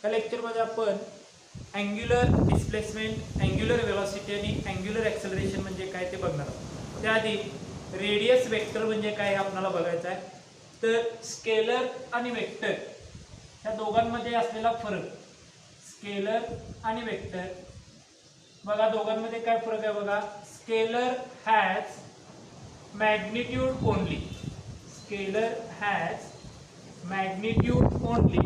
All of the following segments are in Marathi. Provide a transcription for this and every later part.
या लेक्चरमध्ये आपण अँग्युलर डिस्प्लेसमेंट, अँग्युलर वेलोसिटी आणि अँग्युलर ॲक्सेलरेशन म्हणजे काय ते बघणार आहोत. त्याआधी रेडियस वेक्टर म्हणजे काय हे आपल्याला बघायचं आहे. तर स्केलर आणि वेक्टर या दोघांमध्ये असलेला फरक, स्केलर आणि वेक्टर बघा दोघांमध्ये काय फरक आहे बघा. Scalar has magnitude only, scalar has magnitude only,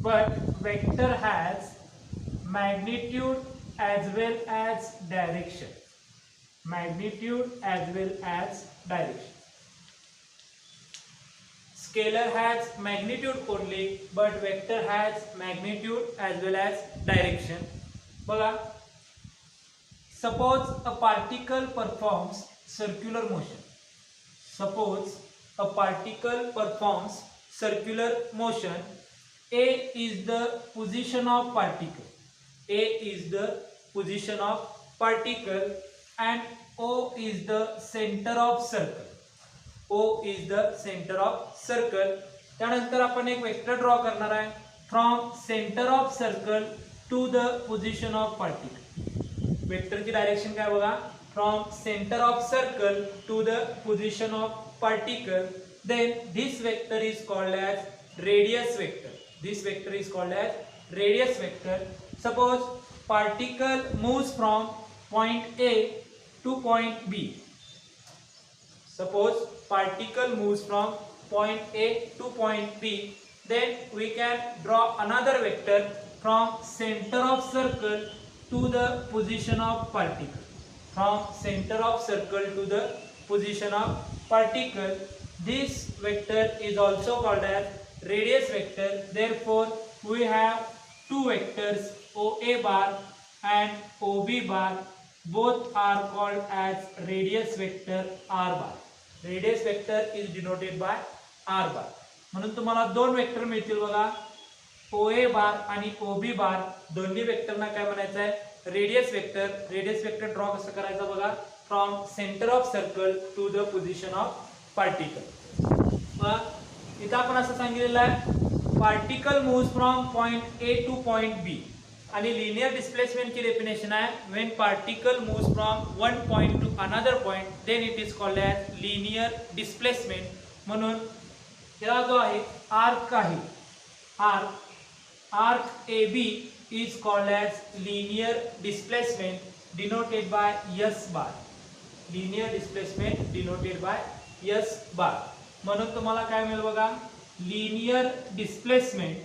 but vector has magnitude as well as direction, magnitude as well as direction. Scalar has magnitude only, but vector has magnitude as well as direction. बघा, suppose a particle performs circular motion, suppose a particle performs circular motion. A is the position of particle, A is the position of particle, and O is the center of circle, O is the center of circle. त्यानंतर आपण एक वेक्टर ड्रॉ करणार आहे from centre of circle to the position of particle. वेक्टरची डायरेक्शन काय बघा, from centre of circle to the position of particle. Then this vector is called as radius vector, this vector is called as radius vector. Suppose particle moves from point A to point B, suppose particle moves from point A to point B, then we can draw another vector from center of circle to the position of particle, from center of circle to the position of particle. This vector is also called as radius vector. Therefore we have two vectors OA bar and OB bar, both are called as radius vector R bar. Radius vector is denoted by R bar. म्हणून तुम्हाला दोन वेक्टर मिळतील बघा, OA बार आणि OB बार. दोन्ही वेक्टरना काय म्हणायचं आहे, radius vector. Radius vector draw कसं करायचं बघा, from centre of circle to the position of particle. इथं आपण असं सांगितलेलं आहे, particle moves from point A to point B. आणि लिनियर डिस्प्लेसमेंटची डेफिनेशन आहे, when particle moves from one point to another point then it is called as linear displacement. म्हणून याला जो आहे आर्क आहे, arc A B is called as linear displacement denoted by S bar. Linear displacement denoted by S bar. म्हणून तुम्हाला काय मिळेल बघा, लिनियर डिस्प्लेसमेंट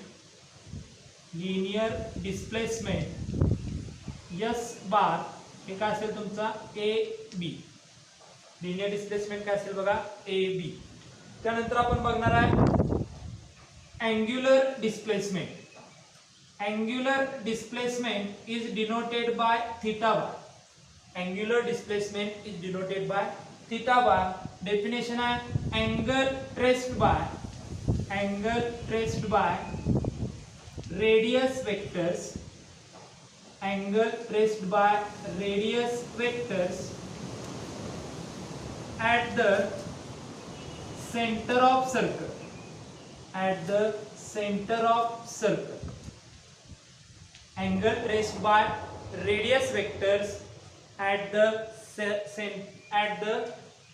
एस बार हे काय असेल तुमचा ए बी. लिनियर डिस्प्लेसमेंट काय असेल बघा, ए बी. त्यानंतर आपण बघणार आहे angular displacement. Angular displacement is denoted by theta bar. Angular displacement is denoted by theta bar. Definition है angle traced by radius vectors, angle traced by radius vectors at the center of circle, at the center of circle. Angle traced by radius vectors at the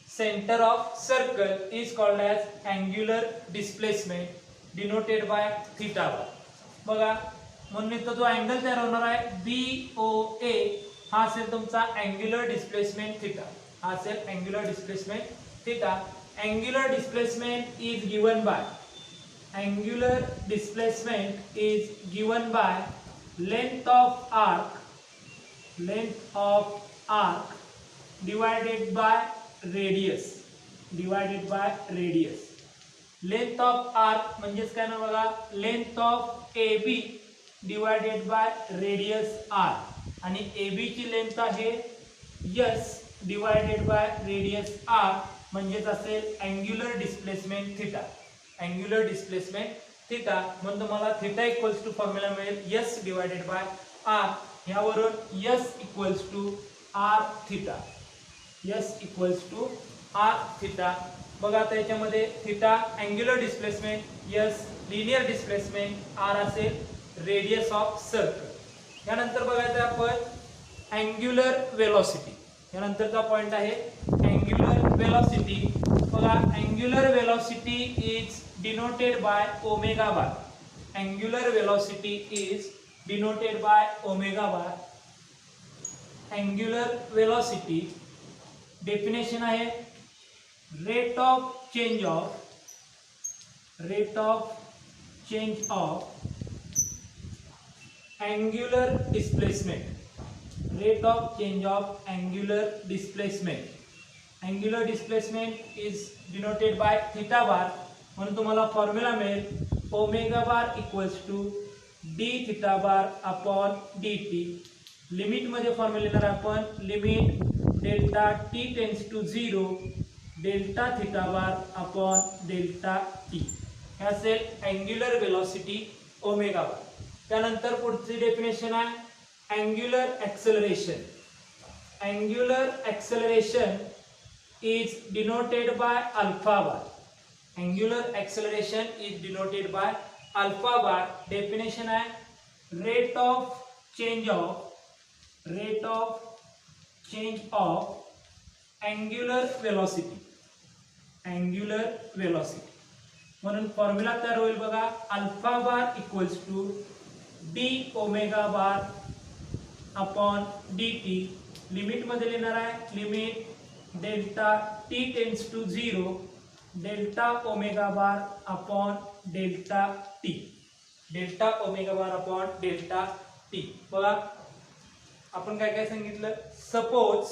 center of circle is called as angular displacement denoted by theta bar. बघा, म्हणून इथं जो अँगल तयार होणार आहे BOA हा असेल तुमचा अँग्युलर डिस्प्लेसमेंट थीटा, हा असेल angular displacement theta. Angular displacement is given bye, angular displacement is given by length of arc, length of arc divided by radius, divided by radius. Length of arc म्हणजेच काय ना बघा, length of AB divided by radius R. आणि AB ची लेंथ आहे S divided by radius R, म्हणजेच असेल angular displacement theta. Angular displacement theta म्हणून तुम्हाला थीटा इक्वल्स टू फॉर्म्युला मिळेल S डिवायडेड बाय R. ह्यावरून S equals to R theta, S equals to R theta. बघा त्याच्यामध्ये theta angular displacement, S linear displacement, R असेल रेडियस ऑफ सर्कल। यानंतर बघायचं आपण अँग्युलर वेलोसिटी। यानंतरचा पॉइंट आहे अँग्युलर वेलोसिटी। बघा angular velocity is denoted by omega bar. Angular velocity is denoted by omega bar. Angular velocity definition आहे rate of change of angular displacement। rate of change of angular displacement। angular displacement is denoted by theta bar, म्हणून तुम्हाला फॉर्म्युला मिळेल omega bar equals to D theta bar upon D T. Limit मध्ये फॉर्म्युला लिहिणार आपण limit delta T tends to 0 delta theta bar upon delta t. हे असेल अँग्युलर वेलोसिटी ओमेगा बार। त्यानंतर पुढची डेफिनेशन आहे angular acceleration. Angular acceleration is denoted by alpha bar. Angular acceleration is denoted by alpha bar. Definition आहे rate of change of angular velocity. Angular velocity म्हणून फॉर्म्युला तयार होईल बघा alpha bar equals to D omega bar upon D T. Limit मध्ये लिहिणार आहे limit delta T tends to 0 delta omega bar upon delta T. Delta omega bar upon delta T. बघा आपण काय काय सांगितलं suppose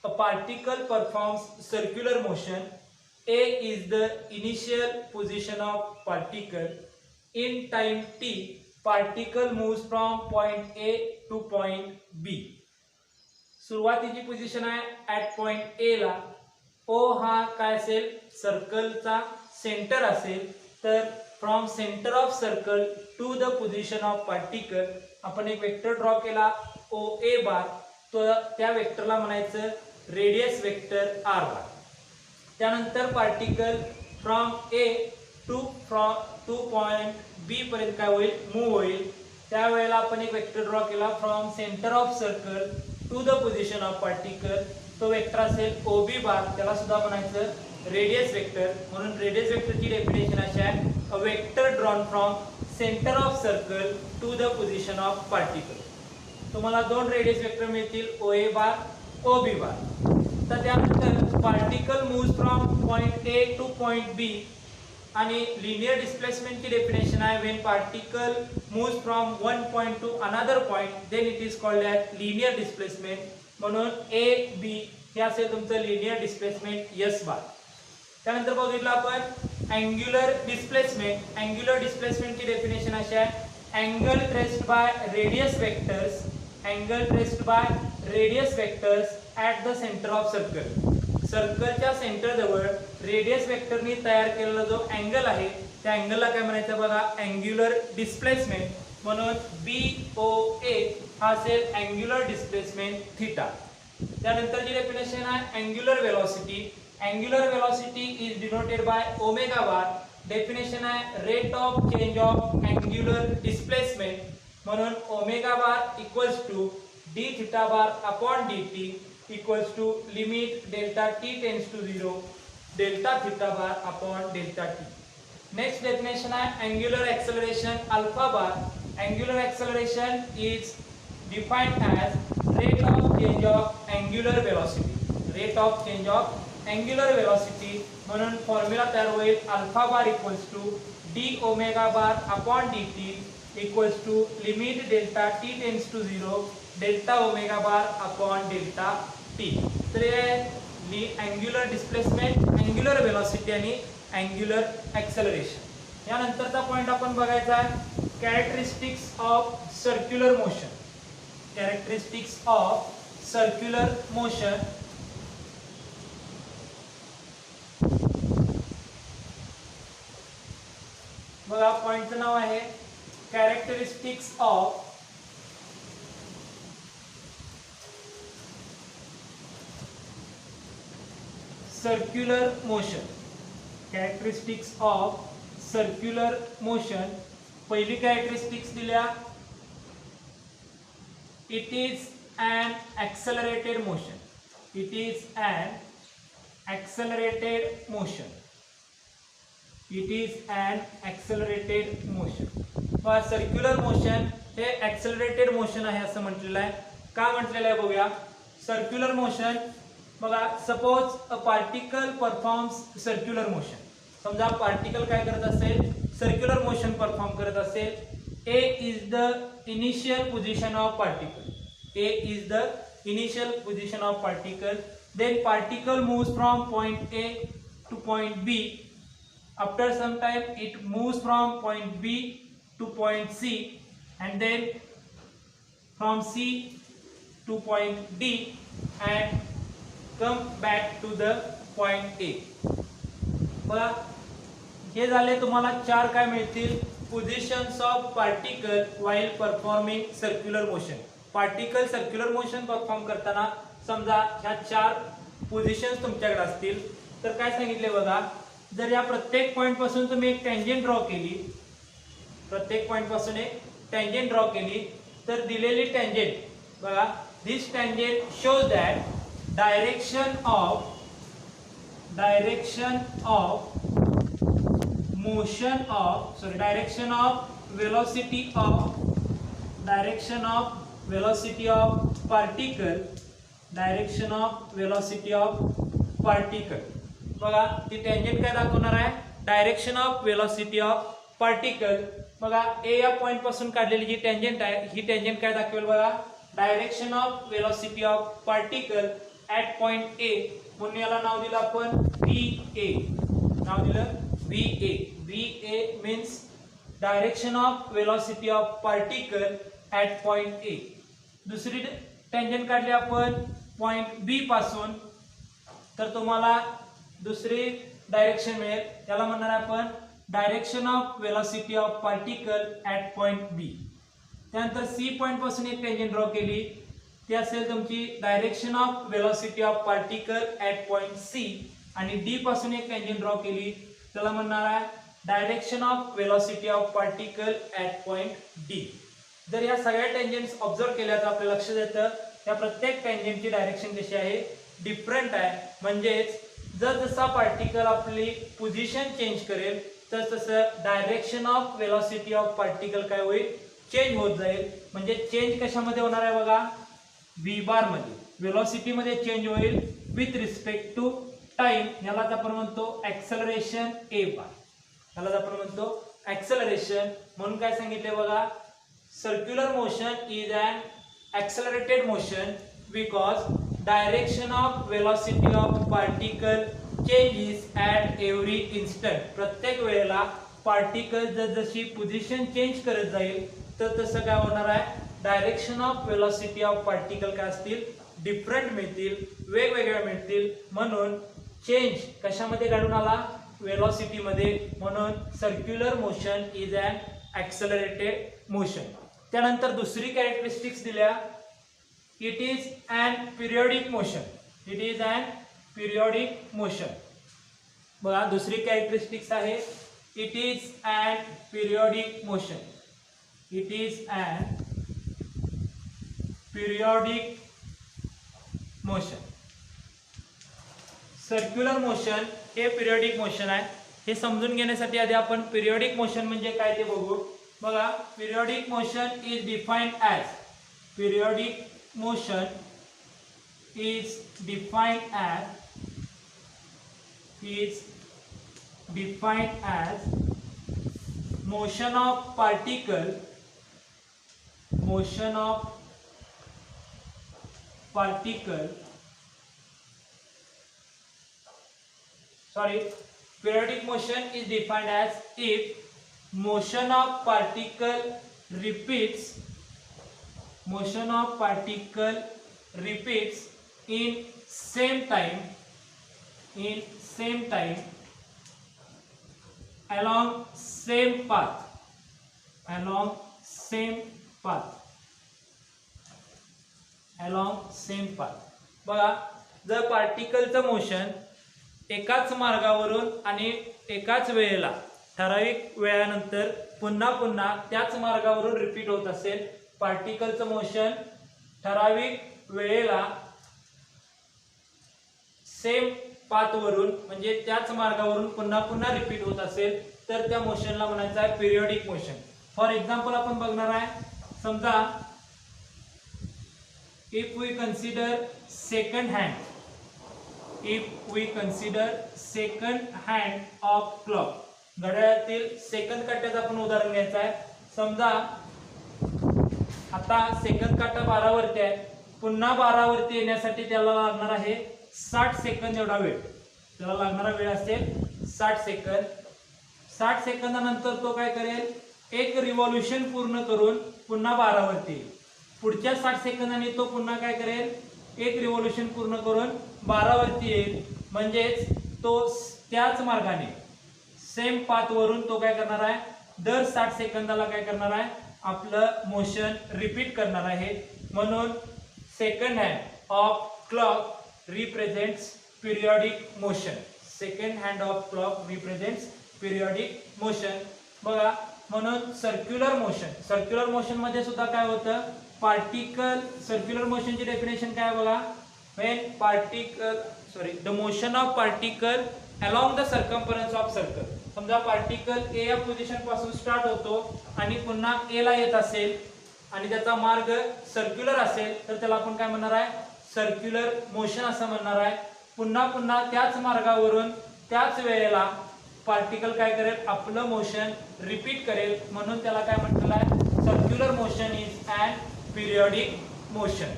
a particle performs circular motion A is the initial position of particle in time t particle moves from point A to point B। सुरुवातीची पोझिशन आहे ॲट पॉइंट ए ला। ओ हा काय असेल सर्कलचा सेंटर असेल तर from centre of circle to the position of particle आपण एक वेक्टर ड्रॉ केला ओ ए बार, तो त्या वेक्टरला म्हणायचं रेडियस वेक्टर आर बार। त्यानंतर particle from A to point B पर्यंत काय होईल मूव्ह होईल। त्यावेळेला आपण एक वेक्टर ड्रॉ केला from centre of circle to the position of particle, तो वेक्टर असेल ओ बी बार, त्याला सुद्धा म्हणायचं रेडियस वेक्टर। म्हणून रेडियस वेक्टरची डेफिनेशन अशी आहे a vector drawn from centre of circle to the position of particle. तुम्हाला दोन रेडियस वेक्टर मिळतील ओ ए बार ओ बी बार। तर त्यानंतर particle moves from point A to point B आणि लिनियर डिस्प्लेसमेंटची डेफिनेशन आहे when particle moves from one point to another point then it is called as linear displacement. म्हणून ए बी हे असेल तुमचं लिनियर डिस्प्लेसमेंट एस बार। त्यानंतर बघितलं आपण अँग्युलर डिस्प्लेसमेंट। अँग्युलर डिस्प्लेसमेंटची डेफिनेशन अशी आहे angle traced by radius vectors at the centre of circle. सर्कलच्या सेंटर जवळ रेडियस वेक्टरनी तयार केलेला जो अँगल आहे त्या अँगलला काय म्हणायचं बघा अँग्युलर डिस्प्लेसमेंट। म्हणून बी ओ ए हा असेल अँग्युलर डिस्प्लेसमेंट थीटा। त्यानंतरची डेफिनेशन आहे angular velocity. Angular velocity is denoted by omega bar. Definition आहे rate of change of angular displacement. म्हणून omega bar equals to D theta bar upon D T equals to limit delta T tends to 0 delta theta bar upon delta T. Next definition आहे angular acceleration alpha bar. Angular acceleration is defined as rate of change of angular velocity. Rate of change of angular velocity म्हणून फॉर्म्युला तयार होईल alpha bar equals to D omega bar upon D T equals to limit delta T tends to 0 delta omega bar upon delta t. तर हे अँग्युलर डिस्प्लेसमेंट अँग्युलर वेलोसिटी आणि अँग्युलर ॲक्सेलरेशन। यानंतरचा पॉइंट आपण बघायचा आहे characteristics of circular motion. Characteristics of circular motion. बघा पॉइंटचं नाव आहे characteristics of circular motion। characteristics of circular motion। पहिली कॅरेक्टरिस्टिक्स दिल्या, it is an accelerated motion. It is an accelerated motion. It is an accelerated motion. Circular motion हे ॲक्सेलरेटेड मोशन आहे असं म्हटलेलं आहे. का म्हटलेलं आहे बघूया. सर्क्युलर मोशन बघा, suppose a particle performs circular motion. समजा पार्टिकल काय करत असेल, सर्क्युलर मोशन परफॉर्म करत असेल. A is the initial position of particle. A is the initial position of particle. Then particle moves from point A to point B. After some time it moves from point B to point C, and then from C to point D and come back to the point A. बघा, हे झाले तुम्हाला चार काय मिळतील, positions of particle while performing circular motion. Particle circular motion perform करताना समजा ह्या चार पोझिशन्स तुमच्याकडे असतील तर काय सांगितले बघा, जर या प्रत्येक पॉइंट पासून तुम्ही एक टँजेंट ड्रॉ केली, प्रत्येक पॉइंट पासून एक टँजेंट ड्रॉ केली तर दिलेली टँजेंट बघा, this tangent shows that direction of motion of direction of velocity of particle, direction of velocity of particle. बघा, ती टेंजेंट काय दाखवणार आहे, direction of velocity of particle. बघा, ए या पॉइंट पासून काढलेली जी टेंजेंट आहे ही टेंजेंट काय दाखवेल बघा, direction of velocity of particle at point A. म्हणून याला नाव दिलं आपण VA. नाव दिलं VA. VA means direction of velocity of particle at point A. दुसरी टेंजेंट काढली आपण पॉइंट बी पासून तर तुम्हाला दुसरी डायरेक्शन मिळेल, त्याला म्हणणार आपण direction of velocity of particle at point B. त्यानंतर सी पॉइंट पासून एक टेंजेंट ड्रॉ केली, ती असेल तुमची direction of velocity of particle at point C. आणि डी पासून एक टेंजेंट ड्रॉ केली, त्याला म्हणणार आहे direction of velocity of particle at point D. जर या सगळ्या टेंजेंट्स ऑब्झर्व केल्या तर आपल्याला लक्षात येतं त्या प्रत्येक टेंजेंटची डायरेक्शन कशी आहे, डिफरंट आहे. म्हणजेच जसा पार्टिकल आपली पोझिशन चेंज करेल तसं direction of velocity of particle काय होईल, चेंज होत जाईल. म्हणजे चेंज कशामध्ये होणार आहे बघा, व्ही बार मध्ये. वेलोसिटी मध्ये चेंज होईल विथ रिस्पेक्ट टू टाइम. यालाच आपण म्हणतो ऍक्सेलरेशन ए बार. यालाच आपण म्हणतो ऍक्सेलरेशन. म्हणून काय सांगितले बघा, circular motion is an accelerated motion because direction of velocity of particle changes at every instant. प्रत्येक वेळेला पार्टिकल जशी पोझिशन चेंज करत जाईल तर तसं काय होणार आहे, direction of velocity of particle काय असतील, डिफरंट मिळतील, वेगवेगळ्या मिळतील. म्हणून चेंज कशामध्ये घडून आला, वेलोसिटी मध्ये. म्हणून circular motion is an accelerated motion. त्यानंतर दुसरी कॅरेक्टरिस्टिक्स दिल्या, it is an periodic motion. It is an periodic motion. बघा, दुसरी कॅरेक्टरिस्टिक्स आहे it is an periodic motion. It is an periodic motion. Circular motion हे पिरियोडिक मोशन आहे. हे समजून घेण्यासाठी आधी आपण पिरियोडिक मोशन म्हणजे काय ते बघू. बघा, periodic motion is defined as, periodic motion is defined as motion of particle, periodic motion is defined as if motion of particle repeats in same time along same path. बघा, जर पार्टिकलचं मोशन एकाच मार्गावरून आणि एकाच वेळेला ठराविक वेळानंतर पुन्हा पुन्हा त्याच मार्गावरून रिपीट होत असेल, पार्टिकलचं मोशन ठराविक वेळेला सेम पाथवरून म्हणजे त्याच मार्गावरून पुन्हा पुन्हा रिपीट होत असेल तर त्या मोशनला म्हणायचं आहे पिरियडिक मोशन. फॉर एक्झाम्पल आपण बघणार आहे, समजा if we consider second hand, if we consider second hand of clock, घड्याळातील सेकंड काट्याचं आपण उदाहरण घ्यायचं आहे. समजा आता सेकंड काटा 12 वरती आहे, पुन्हा 12 वरती येण्यासाठी त्याला लागणार आहे 60 सेकंद एवढा वेळ, त्याला लागणारा वेळ असेल 60 सेकंद. 60 सेकंदानंतर तो काय करेल, एक रिव्हॉल्यूशन पूर्ण करून पुन्हा 12 वरती येईल. पुढच्या 60 सेकंदांनी तो पुन्हा काय करेल, एक रिव्हॉल्यूशन पूर्ण करून 12 वरती येईल. म्हणजेच तो त्याच मार्गाने सेम पाथवरून तो काय करणार आहे, दर 60 सेकंदाला काय करणार आहे, आपलं मोशन रिपीट करणार आहे. म्हणून second hand of clock represents periodic motion. Second hand of clock represents periodic motion. बघा, म्हणून सर्क्युलर मोशन, सर्क्युलर मोशन मध्ये सुद्धा काय होतं, पार्टिकल, सर्क्युलर मोशनची डेफिनेशन काय बघा, when particle the motion of particle along the circumference of circle. समजा पार्टिकल ए या पोझिशन पासून स्टार्ट होतो आणि पुन्हा ए ला येत असेल आणि त्याचा मार्ग सर्क्युलर असेल तर त्याला आपण काय म्हणणार आहे, सर्क्युलर मोशन असं म्हणणार आहे. पुन्हा पुन्हा त्याच मार्गावरून त्याच वेळेला पार्टिकल काय करेल, आपलं मोशन रिपीट करेल, म्हणून त्याला काय म्हटलेलं आहे, circular motion is and periodic motion.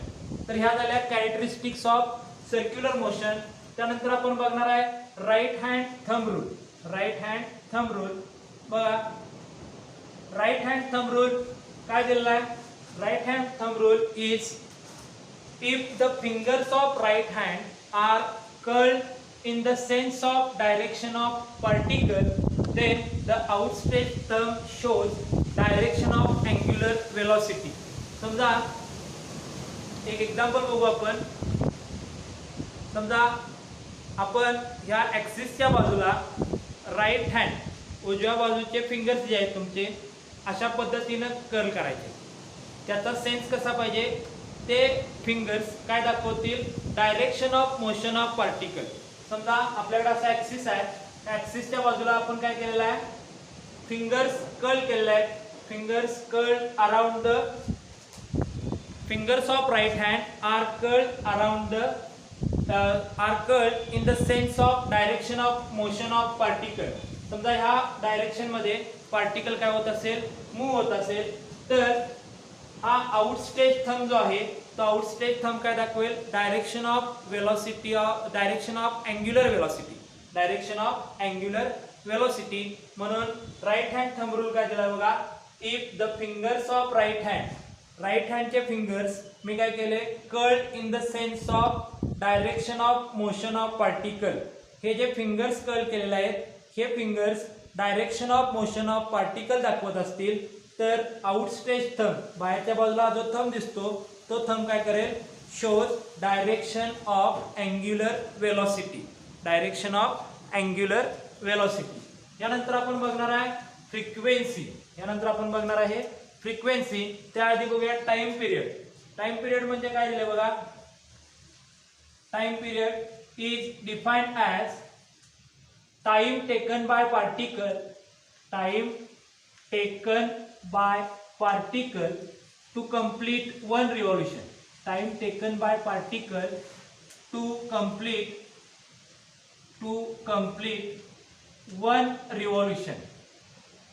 तर ह्या झाल्या कॅरेक्टरिस्टिक्स ऑफ सर्क्युलर मोशन. त्यानंतर आपण बघणार आहे right hand thumb rule. Right hand thumb rule बघा, राईट हँड थंब रूल काय दिलेला आहे, right hand thumb rule is if the fingers of right hand are curled in the sense of direction of particle, then the outstretched thumb shows direction of angular velocity. समजा एक एक्झाम्पल बघू आपण. समजा आपण ह्या ॲक्सिसच्या बाजूला राईट हँड उजव्या बाजूचे फिंगर्स जे आहेत तुमचे अशा पद्धतीनं कर्ल करायचे. त्याचा सेन्स कसा पाहिजे, ते फिंगर्स काय दाखवतील, direction of motion of particle. समजा आपल्याकडे असा ॲक्सिस आहे, ॲक्सिसच्या बाजूला आपण काय केलेलं आहे, फिंगर्स कर्ल केलेले आहेत. Fingers curl around the fingers of right hand are curl around the are curl in the sense of direction of motion of particle. समजा ह्या डायरेक्शन मध्ये पार्टिकल काय होत असेल, मूव्ह होत असेल, तर हा आउटस्टेज थंब जो आहे तो आउटस्टेज थंब काय दाखवेल, direction of velocity of direction of angular velocity, direction of angular velocity. म्हणून राईट हँड थंब रूल काय दिला बघा, if the fingers of right hand, right हँडचे फिंगर्स मी काय केले, curled in the sense of direction of motion of particle. हे जे फिंगर्स कर्ल केलेले आहेत हे fingers direction of motion of particle दाखवत असतील तर आउटस्ट्रेच थंब, बाहेरच्या बाजूला जो थंब दिसतो तो थंब काय करेल, shows direction of angular velocity, direction of angular velocity. यानंतर आपण बघणार आहे फ्रिक्वेन्सी. यानंतर आपण बघणार आहे फ्रिक्वेन्सी. त्याआधी बघूया टाइम पिरियड. टाइम पिरियड म्हणजे काय दिले बघा, time period is defined as time taken by particle, time taken by particle to complete one revolution. Time taken by particle to complete one revolution.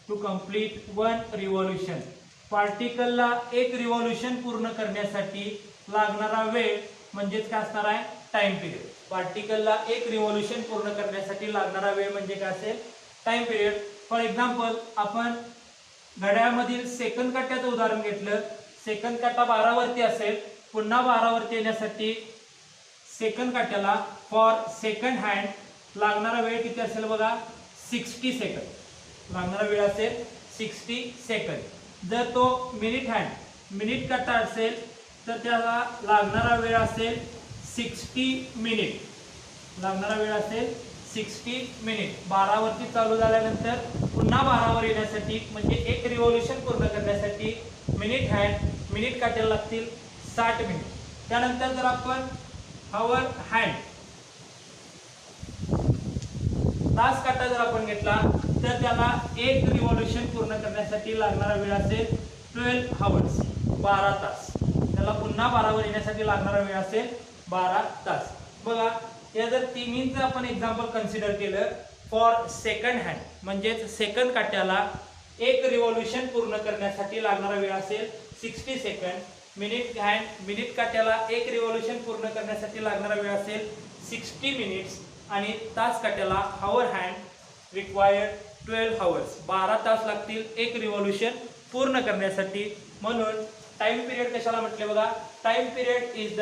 To complete one revolution. Particle ला एक रिव्हॉल्यूशन पूर्ण करण्यासाठी लागणारा वेळ म्हणजेच काय असणार आहे, टाइम पिरियड. पार्टिकल ला एक रिव्हॉल्यूशन पूर्ण करण्यासाठी लागणारा वेळ म्हणजे काय असेल, टाइम पिरियड. फॉर एक्झाम्पल आपण घड्याळामधील सेकंद काट्याचं उदाहरण घेतलं. सेकंद काटा 12 वरती असेल, पुन्हा 12 वरती येण्यासाठी सेकंद काट्याला फॉर सेकंड हँड लागणारा वेळ किती असेल बघा, 60 सेकंद लागणारा वेळ असेल 60 सेकंद. जर तो मिनिट हँड मिनिट काटा असेल तर त्याला लागणारा वेळ असेल 60 मिनिट, लागणारा वेळ असेल 60 मिनिट. 12 वरती चालू झाल्यानंतर पुन्हा 12 वर येण्यासाठी म्हणजे एक रिव्होल्यूशन पूर्ण करण्यासाठी मिनिट काट्याला लागतील 60 मिनिट. त्यानंतर जर आपण हॉवर हँड तास काटा जर आपण घेतला तर त्याला एक रिव्होल्यूशन पूर्ण करण्यासाठी लागणारा वेळ असेल 12 आवर्स, 12 तास. त्याला पुन्हा 12 वर येण्यासाठी लागणारा वेळ असेल 12 तास. बघा, या जर तिन्हींचं आपण एक्झाम्पल कन्सिडर केलं फॉर सेकंड हँड म्हणजेच सेकंड काट्याला एक रिव्होल्यूशन पूर्ण करण्यासाठी लागणारा वेळ असेल 60 सेकंड. मिनिट काट्याला एक रिव्होल्यूशन पूर्ण करण्यासाठी लागणारा वेळ असेल 60 मिनिट्स. आणि तास काट्याला हॉवर हँड रिक्वायर्ड 12 आवर्स, 12 तास लागतील एक रिव्होल्यूशन पूर्ण करण्यासाठी. म्हणून टाइम पिरियड कशाला म्हटले बघा, time period is the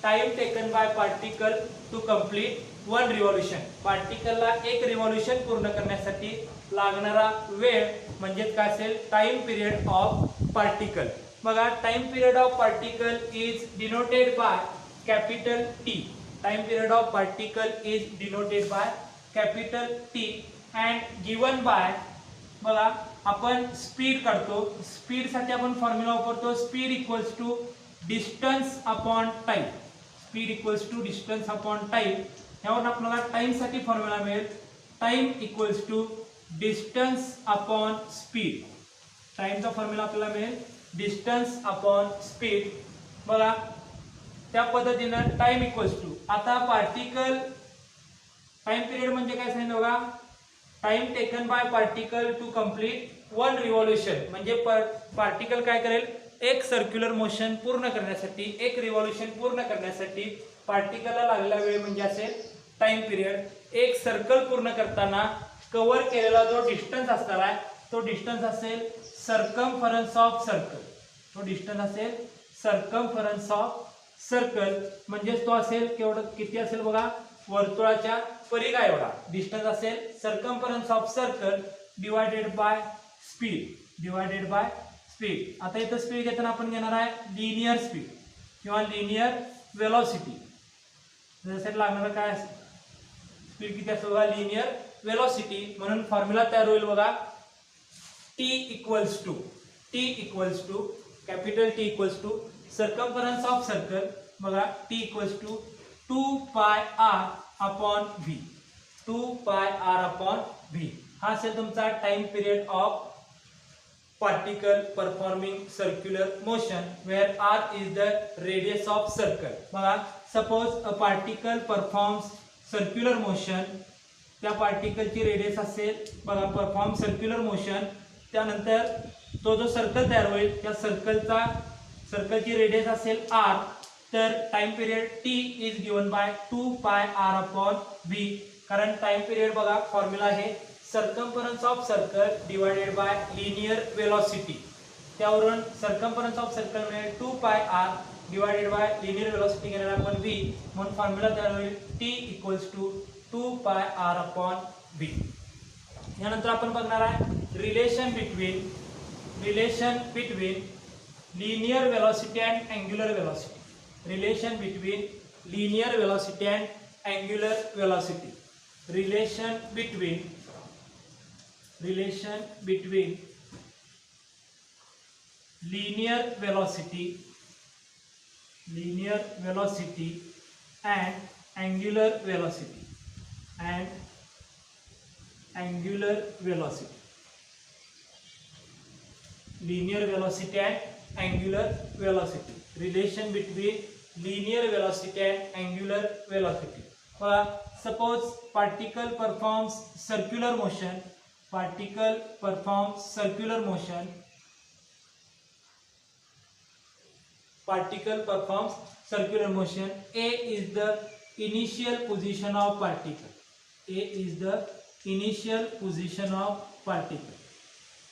time taken by particle to complete one revolution. पार्टिकलला एक रिव्होल्यूशन पूर्ण करण्यासाठी लागणारा वेळ म्हणजेच काय असेल, टाइम पिरियड ऑफ पार्टिकल. बघा, time period of particle is denoted by capital T. Time period of particle is denoted by capital T and given by, बघा आपण स्पीड काढतो, स्पीड साठी आपण फॉर्म्युला वापरतो speed equals to distance upon time. Speed equals to distance upon time. यावरून आपल्याला टाइम साठी फॉर्म्युला मिळेल time equals to distance upon speed. टाइमचा फॉर्म्युला आपल्याला मिळेल डिस्टन्स अपॉन स्पीड. बघा, त्या पद्धतीनं टाइम इक्वल्स टू, आता पार्टिकल टाइम पिरियड म्हणजे काय सांगितलं बघा, time taken by particle to complete one revolution. म्हणजे पार्टिकल काय करेल, एक सर्क्युलर मोशन पूर्ण करण्यासाठी, एक रिव्होल्यूशन पूर्ण करण्यासाठी पार्टिकलला लागलेला वेळ म्हणजे असेल टाइम पिरियड. एक सर्कल पूर्ण करताना कव्हर केलेला जो डिस्टन्स असणार आहे तो डिस्टन्स असेल सर्कमफरन्स ऑफ सर्कल. तो डिस्टन्स असेल सर्कमफरन्स ऑफ सर्कल. म्हणजे तो असेल केवढं, किती असेल बघा, वर्तुळाच्या परिघा एवढा डिस्टन्स असेल circumference of circle divided by speed. Divided by speed. आता इथं स्पीड घेताना आपण घेणार आहे लिनियर स्पीड किंवा लिनियर वेलोसिटी. जसं लागणार काय स्पीड किती असेल बघा, लिनियर वेलोसिटी. म्हणून फॉर्म्युला तयार होईल बघा, T equals to capital T equals to circumference of circle. बघा, T equals to 2 pi r upon v. 2 pi r upon v हा असेल तुमचा time period of particle performing circular motion where r is the radius of circle. बघा, suppose a particle performs circular motion, त्या पार्टिकलची रेडियस असेल बघा परफॉर्म सर्क्युलर मोशन. त्यानंतर तो जो सर्कल तयार होईल त्या सर्कलची रेडियस असेल r. तर time period t is given by 2 pi r upon v. कारण टाइम पिरियड बघा फॉर्म्युला आहे circumference of circle divided by linear velocity. त्यावरून सर्कमफरन्स ऑफ सर्कल मिळेल 2 pi r divided by linear velocity घेणार आपण v. म्हणून फॉर्म्युला तयार होईल t equals to 2 pi r upon v. यानंतर आपण बघणार आहे relation between linear velocity and angular velocity. Relation between linear velocity and angular velocity. Relation between linear velocity and angular velocity. Linear velocity and angular velocity. Relation between linear velocity and angular velocity. Suppose particle performs circular motion. A is the initial position of particle.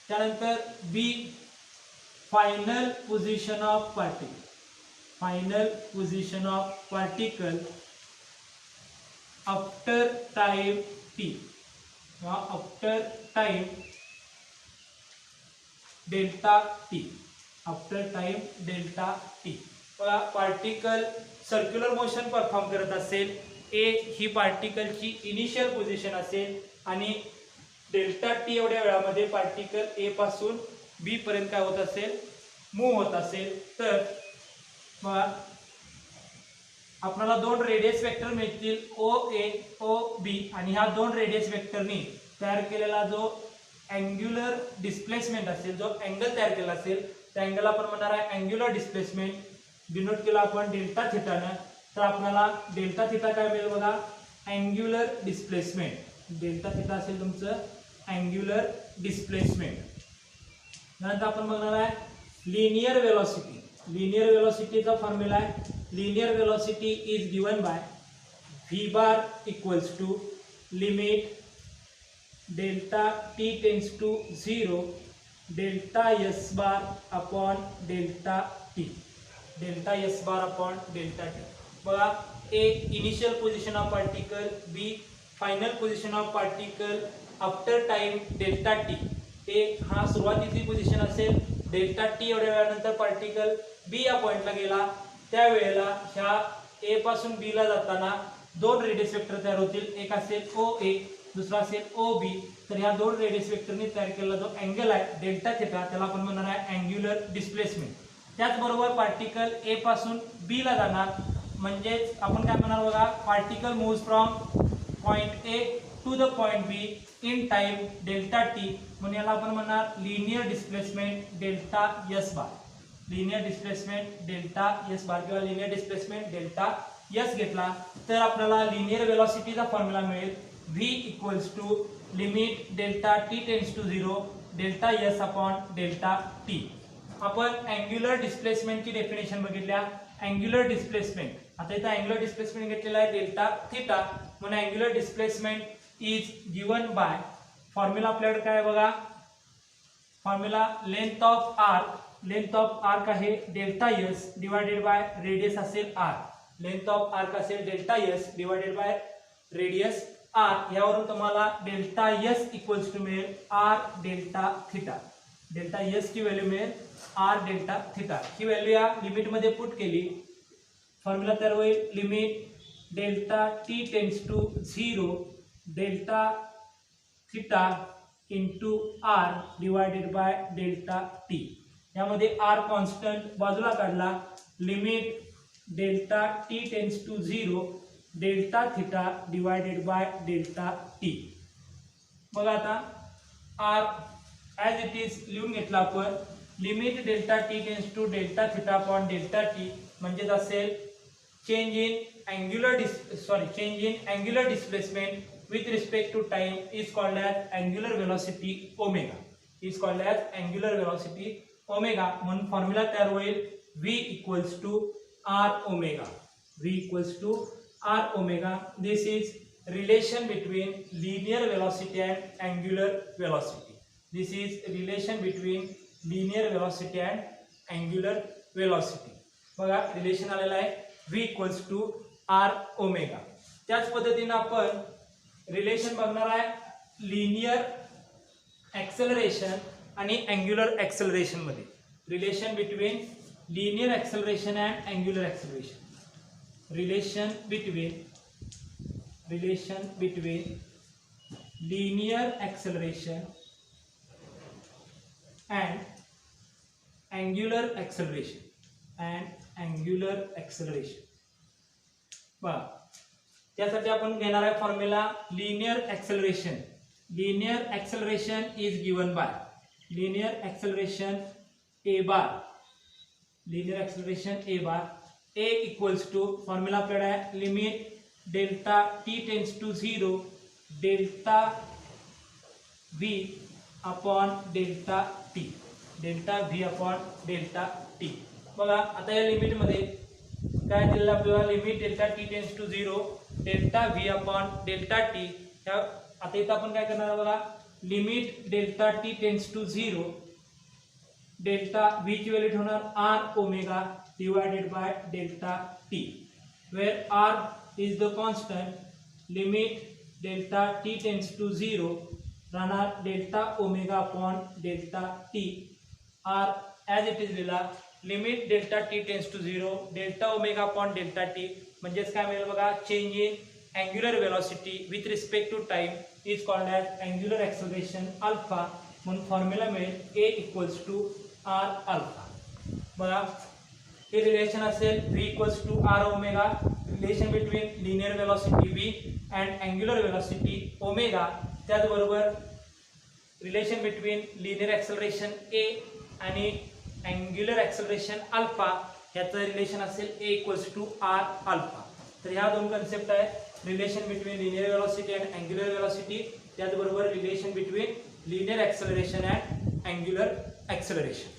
त्यानंतर B final position of particle after time t. after time delta t. बघा, पार्टिकल सर्क्युलर मोशन परफॉर्म करत असेल ए ही पार्टिकलची इनिशियल पोझिशन असेल आणि डेल्टा टी एवढ्या वेळामध्ये पार्टिकल ए पासून बी पर्यंत काय होत असेल, मूव्ह होत असेल, तर आपल्याला दोन रेडियस वेक्टर मिळतील ओ ए ओ बी, आणि ह्या दोन रेडियस वेक्टरनी तयार केलेला जो अँग्युलर डिस्प्लेसमेंट असेल, जो अँगल तयार केला असेल, त्या अँगल आपण म्हणणार आहे अँग्युलर डिस्प्लेसमेंट, डिनोट केला आपण डेल्टा थिटानं. तर आपल्याला डेल्टा थिटा काय मिळेल बघा, अँग्युलर डिस्प्लेसमेंट. डेल्टा थिटा असेल तुमचं अँग्युलर डिस्प्लेसमेंट. नंतर आपण बघणार आहे लिनियर वेलोसिटी. लिनियर वेलोसिटीचा फॉर्म्युला आहे, linear velocity is given by V bar equals to limit delta T tends to 0 delta S bar upon delta T. Delta S bar upon delta T. बघा, A initial position of particle, B final position of particle after time delta T. A हा सुरुवातीची पोझिशन असेल, डेल्टा टी एवढ्या वेळानंतर पार्टिकल बी या पॉइंटला गेला, त्यावेळेला ह्या ए पासून बी ला जाताना दोन रेडियस वेक्टर तयार होतील. एक असेल ओ ए, दुसरा असेल ओ बी. तर ह्या दोन रेडियस वेक्टरनी तयार केलेला जो अँगल आहे डेल्टा थिटा, त्याला आपण म्हणणार आहे अँग्युलर डिस्प्लेसमेंट. त्याचबरोबर पार्टिकल ए पासून बी ला जाणार, म्हणजेच आपण काय म्हणणार बघा, particle moves from point A to the point B in time delta t, म्हणून याला आपण म्हणणार linear displacement delta S bar. Linear displacement delta S bar किंवा लिनियर डिस्प्लेसमेंट डेल्टा एस घेतला तर आपल्याला लिनियर वेलोसिटीचा फॉर्म्युला मिळेल v equals to limit delta T tends to 0 delta S upon delta T. आपण अँग्युलर डिस्प्लेसमेंटची डेफिनेशन बघितल्या. अँग्युलर डिस्प्लेसमेंट, आता इथं अँग्युलर डिस्प्लेसमेंट घेतलेला आहे डेल्टा थिटा, म्हणून angular displacement is given by formula आपल्याकडे काय बघा, formula length of arc. Length of arc आहे delta S divided by radius असेल आर. लेंथ ऑफ आर्क असेल delta S divided by radius R. यावरून तुम्हाला डेल्टा एस इक्वल्स टू मिळेल R delta theta. Delta S ची व्हॅल्यू मिळेल आर डेल्टा थिटा. ही व्हॅल्यू या लिमिट मध्ये पुट केली, फॉर्म्युला तयार होईल limit delta T tends to 0 delta theta into R divided by delta T. यामध्ये आर कॉन्स्टंट बाजूला काढला, limit delta T tends to 0 delta theta divided by delta T. बघा आता आर ॲज इट इज लिहून घेतला आपण, limit delta T tends to delta theta upon delta T, म्हणजेच असेल change in angular displacement with respect to time is called as angular velocity omega. Is called as angular velocity omega. म्हणून फॉर्म्युला तयार होईल v equals to r omega. v equals to r omega. This is relation between linear velocity and angular velocity. This is relation between linear velocity and angular velocity. बघा रिलेशन आलेला आहे v equals to r omega. त्याच पद्धतीने आपण रिलेशन बघणार आहे लिनियर ॲक्सेलरेशन आणि अँग्युलर ॲक्सेलरेशन मध्ये. Relation between linear acceleration and angular acceleration. Relation between linear acceleration and angular acceleration. बघा त्यासाठी आपण घेणार आहे formula linear acceleration. Linear acceleration is given by linear acceleration A bar. Linear acceleration A bar A equals to formula आपल्याकडे आहे limit delta T tends to 0 delta V upon delta T. Delta V upon delta T. बघा आता या लिमिटमध्ये काय दिलेलं आपल्याला, limit delta T tends to 0 delta V upon delta T. आता इथं आपण काय करणार बघा, limit delta T tends to 0 delta V ची व्हॅल्यू ठेवणार R omega divided by delta T, where R is the constant. Limit delta T tends to 0 राहणार delta omega upon delta T. R as it is दिला, limit delta T tends to 0 delta omega upon delta T, म्हणजेच काय मिळेल बघा, change in angular velocity with respect to time is called as angular acceleration alpha. म्हणून फॉर्म्युला मिळेल a equals to r alpha. बघा हे रिलेशन असेल v equals to r omega, relation between linear velocity v and angular velocity omega. त्याचबरोबर relation between linear acceleration a आणि अँग्युलर ॲक्सलरेशन अल्फा ह्याचं रिलेशन असेल a equals to r alpha. तर ह्या दोन कन्सेप्ट आहेत, relation between linear velocity and angular velocity, त्याचबरोबर relation between linear acceleration and angular acceleration.